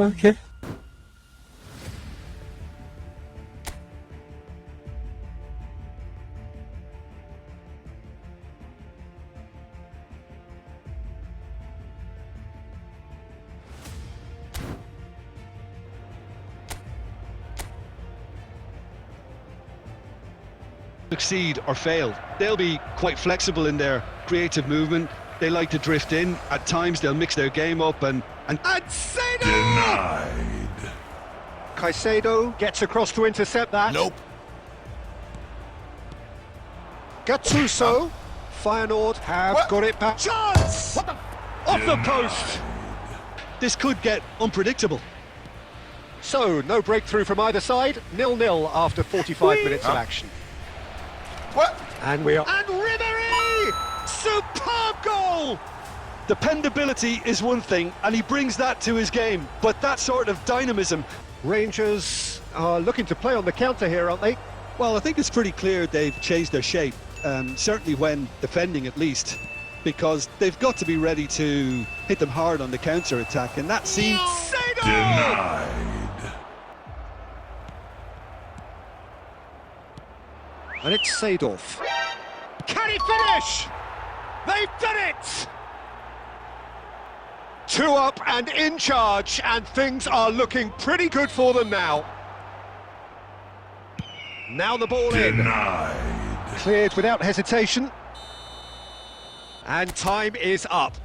Okay. Succeed or fail. They'll be quite flexible in their creative movement. They like to drift in. At times they'll mix their game up and Seedorf! Denied. Caicedo gets across to intercept that. Nope. Gattuso. Feyenoord have got it back. Chance! Off the post! this could get unpredictable. So, no breakthrough from either side. 0-0 after 45 minutes of action. What? And we are... And Ribery! Superb goal! Dependability is one thing, and he brings that to his game, but that sort of dynamism... Rangers are looking to play on the counter here, aren't they? Well, I think it's pretty clear they've changed their shape, certainly when defending at least, because they've got to be ready to hit them hard on the counter-attack, and that seems... Denied. And it's Seedorf. Can he finish? They've done it! 2 up and in charge, and things are looking pretty good for them now. Now the ball Denied. in. Cleared without hesitation. And time is up.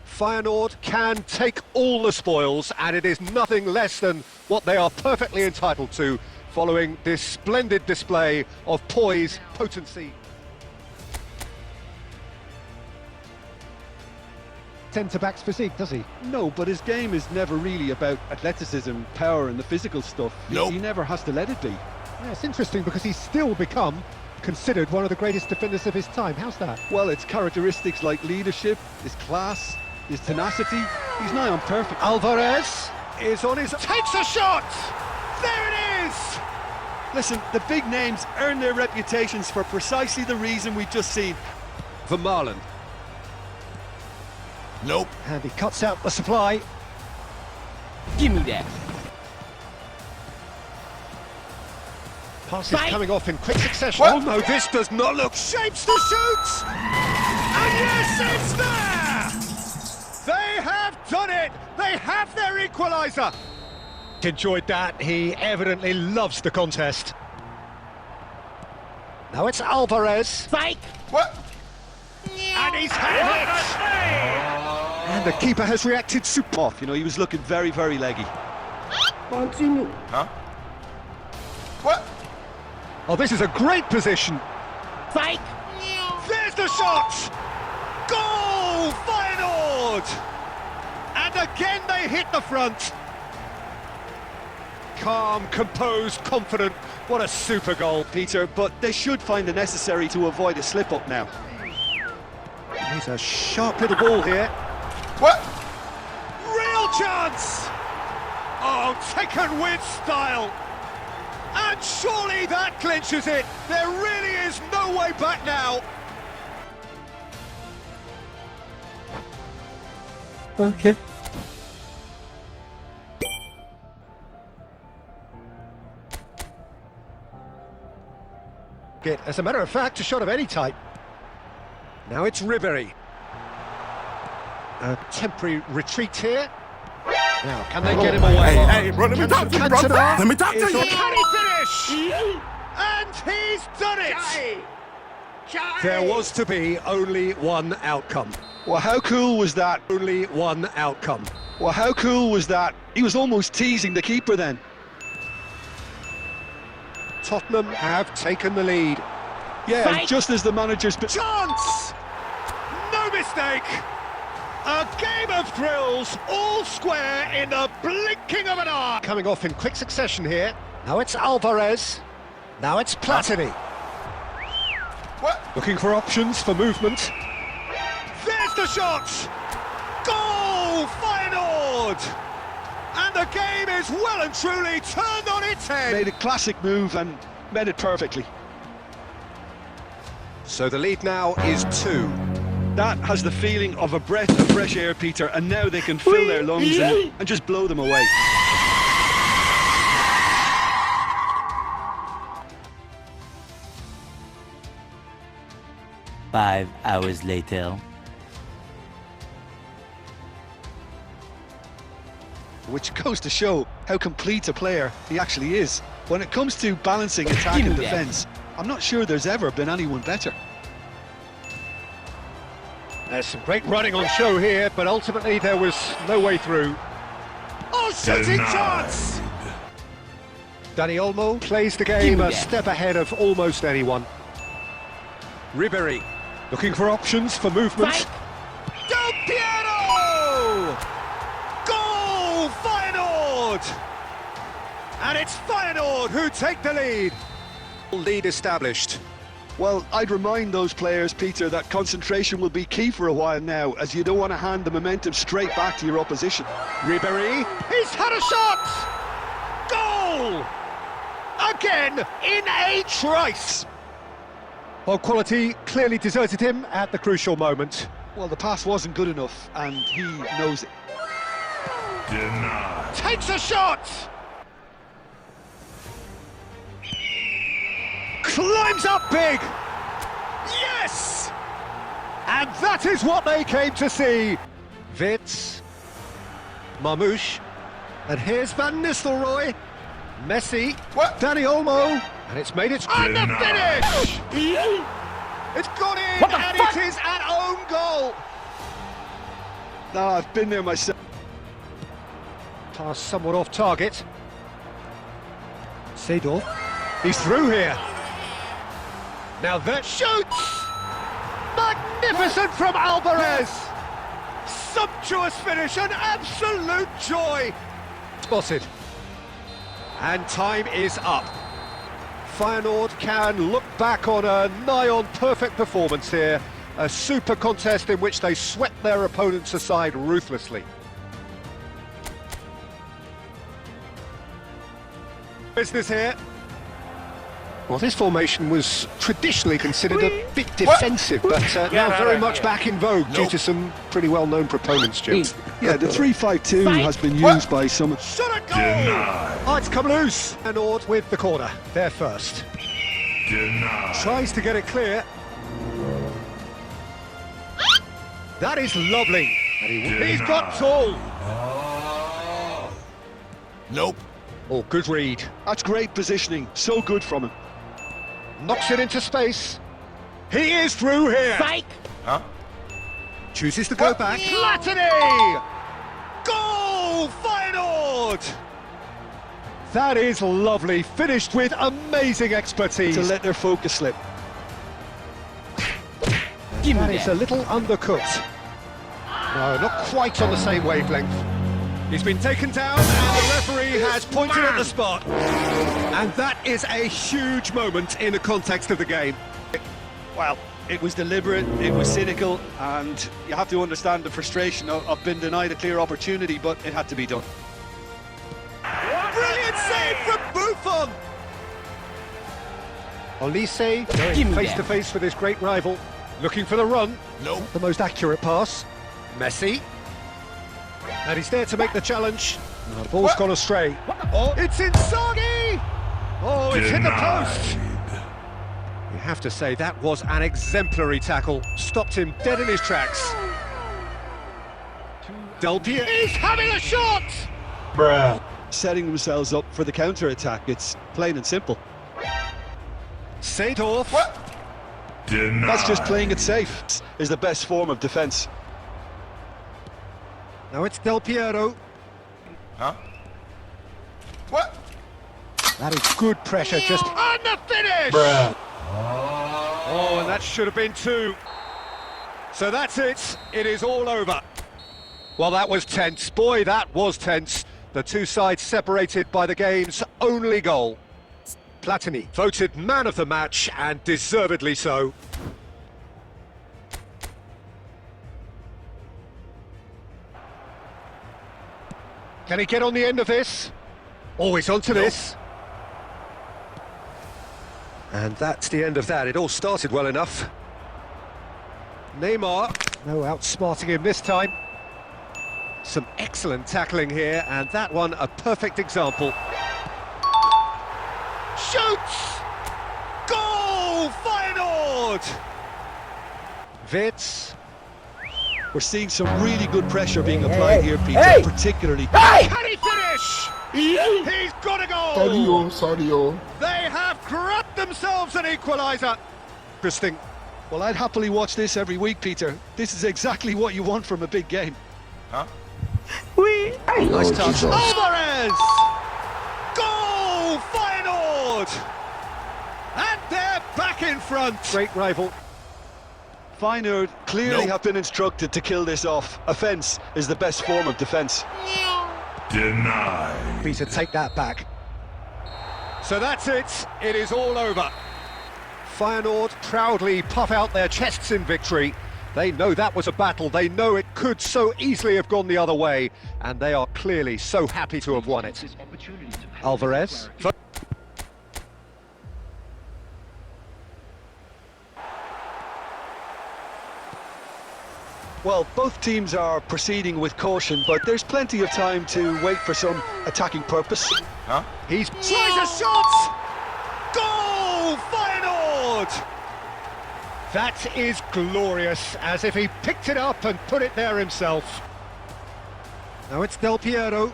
Feyenoord can take all the spoils, and it is nothing less than what they are perfectly entitled to, following this splendid display of poise, potency. Centre-back's physique, does he? No, but his game is never really about athleticism, power and the physical stuff. Nope. He never has to let it be. Yeah, it's interesting because he's still become considered one of the greatest defenders of his time. How's that? Well, it's characteristics like leadership, his class, his tenacity. He's nigh on perfect. Alvarez is on his... Takes a shot! There it is! Listen, the big names earn their reputations for precisely the reason we've just seen. Vermaelen. Nope. And he cuts out the supply. Give me that. Passes coming off in quick succession. What? Oh no, this does not look... Shapes to shoot! And yes, it's there! They have done it! They have their equaliser! Enjoyed that. He evidently loves the contest. Now it's Alvarez. Fight! What? And he's had it! And the keeper has reacted super... Off, you know, he was looking very, very leggy. Continue. Huh? What? Oh, this is a great position. Fight! There's the shot! Goal! Feyenoord! And again they hit the front. Calm, composed, confident. What a super goal. Peter, but they should find the necessary to avoid a slip-up now. He's a sharp little ball here. What? Real chance! Oh, taken with style. And surely that clinches it. There really is no way back now. Okay. As a matter of fact, a shot of any type. Now it's Ribery. A temporary retreat here. Now, can they get him away? Hey, bro, let me talk to you, bro. Let me talk to you. Can he finish? And he's done it! There was to be only one outcome. Well, how cool was that? Only one outcome. Well, how cool was that? He was almost teasing the keeper then. Tottenham have taken the lead. Yeah, Fight. just as the manager's... Chance! No mistake! A game of thrills, all square in the blinking of an eye. Coming off in quick succession here. Now it's Alvarez. Now it's Platini. What? Looking for options for movement. There's the shot! Goal! Feyenoord! And the game is well and truly turned on its head. Made a classic move and made it perfectly. So the lead now is 2. That has the feeling of a breath of fresh air, Peter, and now they can fill their lungs and just blow them away. Five hours later. Which goes to show how complete a player he actually is. When it comes to balancing attack and defence, I'm not sure there's ever been anyone better. There's some great running on show here, but ultimately there was no way through. Oh, shooting chance! Dani Olmo plays the game a step ahead of almost anyone. Ribery looking for options for movement. Del Piero! Goal! Feyenoord! And it's Feyenoord who take the lead. Lead established. Well, I'd remind those players, Peter, that concentration will be key for a while now, as you don't want to hand the momentum straight back to your opposition. Ribery, he's had a shot! Goal! Again, in a trice! Well, quality clearly deserted him at the crucial moment. Well, the pass wasn't good enough, and he knows it. Denied. Takes a shot! Climbs up big! Yes! And that is what they came to see. Wits, Marmouche, and here's Van Nistelrooy, Messi, What? Dani Olmo, and it's made it and the finish! It's gone in, and it is an own goal. No, I've been there myself. Pass somewhat off target. Seedorf, he's through here. Now that shoots! Magnificent from Alvarez! Sumptuous finish, an absolute joy! Spotted. And time is up. Feyenoord can look back on a nigh-on perfect performance here. A super contest in which they swept their opponents aside ruthlessly. Business here. Well, this formation was traditionally considered a bit defensive, but now very much back in vogue due to some pretty well-known proponents, Jim. Yeah, the 3-5-2 has been used by some... Shot a goal! Oh, it's come loose. Feyenoord with the corner. They're first. Denied. Tries to get it clear. That is lovely. And he's got tall. Nope. Oh, good read. That's great positioning, so good from him. Knocks it into space. He is through here. Psych! Huh? Chooses to go back. Platini! Goal! Feyenoord! That is lovely. Finished with amazing expertise. To let their focus slip. Give That me is that. a little undercooked. No, not quite on the same wavelength. He's been taken down and the referee has pointed at the spot. And that is a huge moment in the context of the game. Well, it was deliberate, it was cynical, and you have to understand the frustration of being denied a clear opportunity, but it had to be done. Brilliant save from Buffon! Olise Give going me face that. to face with his great rival. Looking for the run. Nope. The most accurate pass. Messi. And he's there to make the challenge. No, the ball's gone astray. Oh, it's Inzaghi! Oh, it's hit the post! You have to say that was an exemplary tackle. Stopped him dead in his tracks. Del Piero is having a shot! Bruh. Setting themselves up for the counter-attack, it's plain and simple. Seedorf. What? Denied. That's just playing it safe, is the best form of defence. Now it's Del Piero. Huh? What? That is good pressure, just on the finish! Bruh. Oh, and that should have been two. So that's it. It is all over. Well, that was tense. Boy, that was tense. The two sides separated by the game's only goal. Platini voted man of the match, and deservedly so. Can he get on the end of this? Oh, he's onto this. And that's the end of that. It all started well enough. Neymar. No outsmarting him this time. Some excellent tackling here, and that one a perfect example. Shoots! Goal! Feyenoord! Blitz. We're seeing some really good pressure being applied here, Peter, particularly. Can he finish? He's got a goal! Sadio. They have grabbed themselves an equaliser. Interesting. Well, I'd happily watch this every week, Peter. This is exactly what you want from a big game. Huh? Nice touch. Alvarez! Goal! Feyenoord! And they're back in front. Great rival. Feyenoord clearly have been instructed to kill this off. Offence is the best form of defence. Denied. Peter, take that back. So that's it. It is all over. Feyenoord proudly puff out their chests in victory. They know that was a battle. They know it could so easily have gone the other way. And they are clearly so happy to have won it. Alvarez. Well, both teams are proceeding with caution, but there's plenty of time to wait for some attacking purpose. Huh? He's tries a shot! Goal! Feyenoord! That is glorious, as if he picked it up and put it there himself. Now it's Del Piero.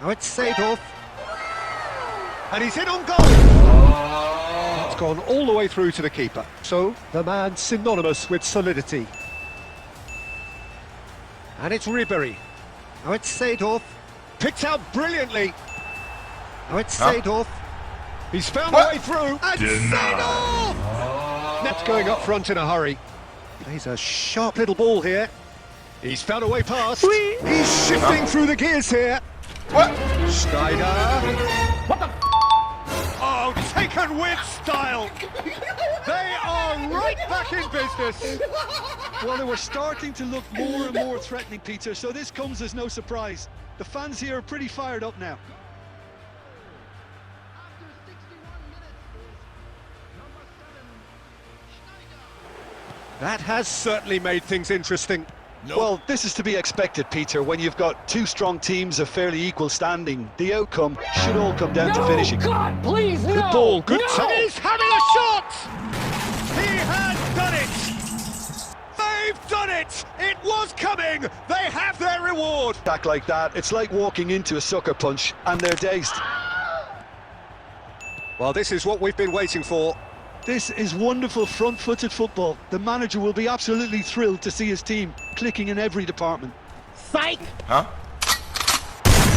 Now it's Seedorf. And he's in on goal! It's gone all the way through to the keeper. So, the man synonymous with solidity. And it's Ribery. Now it's Seedorf. Picked out brilliantly. Now it's Seedorf. He's found a way through. And Seedorf! That's going up front in a hurry. Plays a sharp little ball here. He's found a way past. He's shifting through the gears here. What? Schneider. What the? Oh, taken with style. They are right back in business. Well, they were starting to look more and more threatening, Peter, so this comes as no surprise. The fans here are pretty fired up now. That has certainly made things interesting. Well, this is to be expected, Peter, when you've got two strong teams of fairly equal standing. The outcome should all come down to finishing. God, please, no! Good ball, good no! touch. He's having a shot! He has done it! They've done it! It was coming! They have their reward! Attack like that, it's like walking into a sucker punch, and they're dazed. Well, this is what we've been waiting for. This is wonderful front-footed football. The manager will be absolutely thrilled to see his team clicking in every department. Psych! Huh?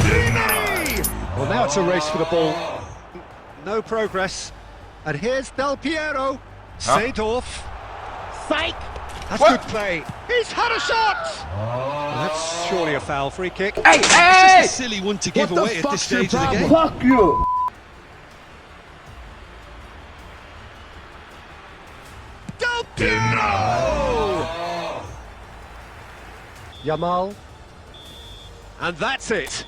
Denied. Well, now it's a race for the ball. No progress. And here's Del Piero. Seedorf. Psych! That's What? good play. He's had a shot! That's surely a foul. Free kick. Hey, It's hey! just a silly one to give away at this stage of the game. Fuck you! Del Piero! Yamal. And that's it.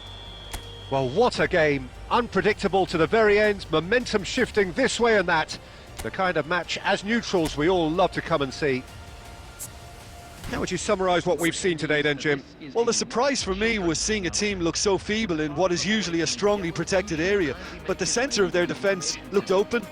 Well, what a game. Unpredictable to the very end. Momentum shifting this way and that. The kind of match, as neutrals, we all love to come and see. How would you summarise what we've seen today then, Jim? Well, the surprise for me was seeing a team look so feeble in what is usually a strongly protected area. But the centre of their defence looked open.